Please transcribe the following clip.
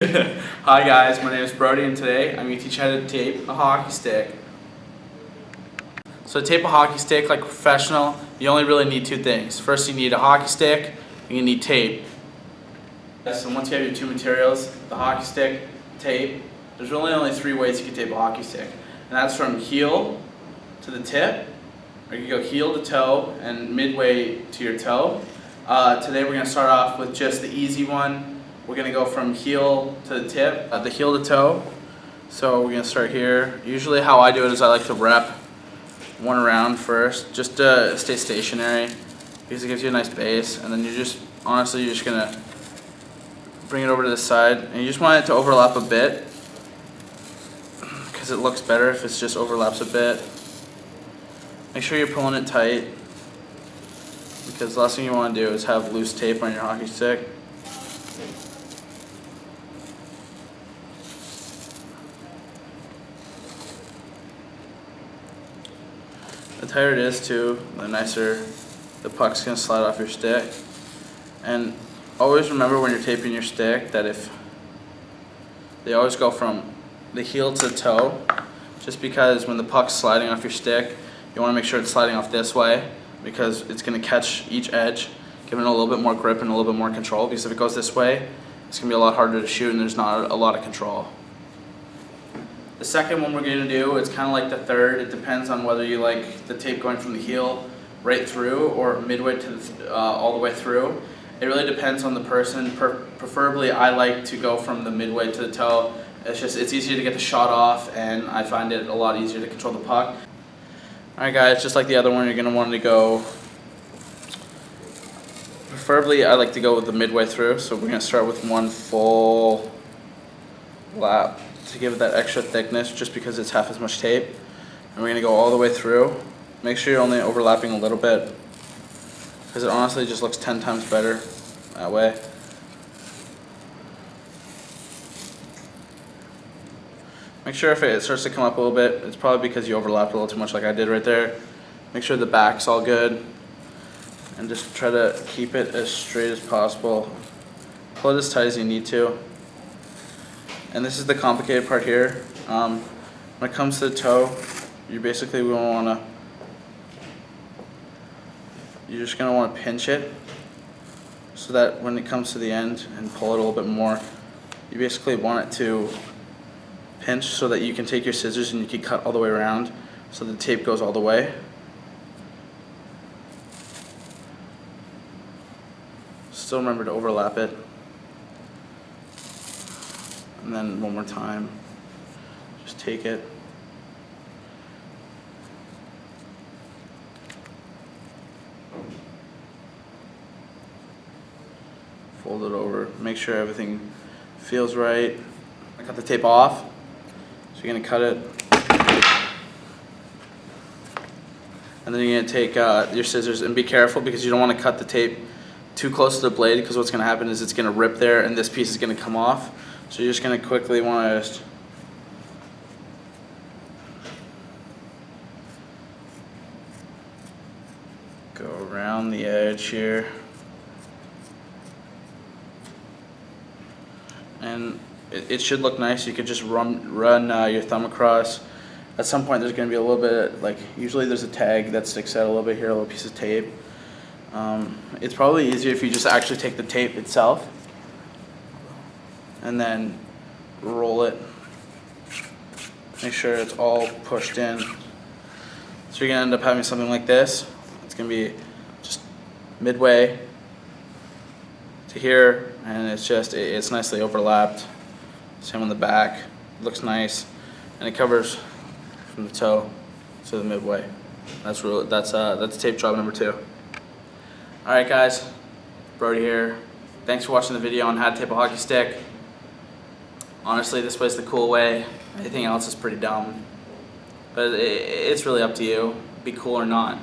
Hi guys, my name is Brody and today I'm going to teach you how to tape a hockey stick. So to tape a hockey stick like a professional, you only really need two things. First you need a hockey stick and you need tape. So once you have your two materials, the hockey stick, tape, there's really only three ways you can tape a hockey stick. And that's from heel to the tip, or you can go heel to toe and midway to your toe. Today we're going to start off with just the easy one. We're going to go from heel to the tip, the heel to toe. So we're going to start here. Usually how I do it is I like to wrap one around first, just to stay stationary, because it gives you a nice base. And then you're just going to bring it over to the side. And you just want it to overlap a bit, because it looks better if it just overlaps a bit. Make sure you're pulling it tight, because the last thing you want to do is have loose tape on your hockey stick. The tighter it is too, the nicer the puck's going to slide off your stick. And always remember when you're taping your stick that if they always go from the heel to the toe, just because when the puck's sliding off your stick, you want to make sure it's sliding off this way, because it's going to catch each edge, giving it a little bit more grip and a little bit more control, because if it goes this way, it's going to be a lot harder to shoot and there's not a lot of control. The second one we're going to do, it's kind of like the third. It depends on whether you like the tape going from the heel right through or midway to the, all the way through. It really depends on the person. Preferably I like to go from the midway to the toe. It's easier to get the shot off, and I find it a lot easier to control the puck. Alright guys, just like the other one, you're going to want to go, preferably I like to go with the midway through, so we're going to start with one full lap to give it that extra thickness, just because it's half as much tape. And we're going to go all the way through. Make sure you're only overlapping a little bit, because it honestly just looks 10 times better that way. Make sure if it starts to come up a little bit, it's probably because you overlapped a little too much like I did right there. Make sure the back's all good, and just try to keep it as straight as possible. Pull it as tight as you need to. And this is the complicated part here. When it comes to the toe, you basically you're just gonna want to pinch it, so that when it comes to the end and pull it a little bit more, you basically want it to pinch so that you can take your scissors and you can cut all the way around, so the tape goes all the way. Still remember to overlap it. And then one more time, just take it. Fold it over, make sure everything feels right. I cut the tape off, so you're gonna cut it. And then you're gonna take your scissors, and be careful, because you don't wanna cut the tape too close to the blade, because what's gonna happen is it's gonna rip there and this piece is gonna come off. So you're just going to quickly want to just go around the edge here. And it should look nice. You could just run your thumb across. At some point there's going to be a little bit, like, usually there's a tag that sticks out a little bit here, a little piece of tape. It's probably easier if you just actually take the tape itself and then roll it. Make sure it's all pushed in. So you're gonna end up having something like this. It's gonna be just midway to here, and it's nicely overlapped. Same on the back. It looks nice, and it covers from the toe to the midway. That's tape job number 2. All right, guys. Brody here. Thanks for watching the video on how to tape a hockey stick. Honestly, this way's the cool way. Anything else is pretty dumb. But it's really up to you. Be cool or not.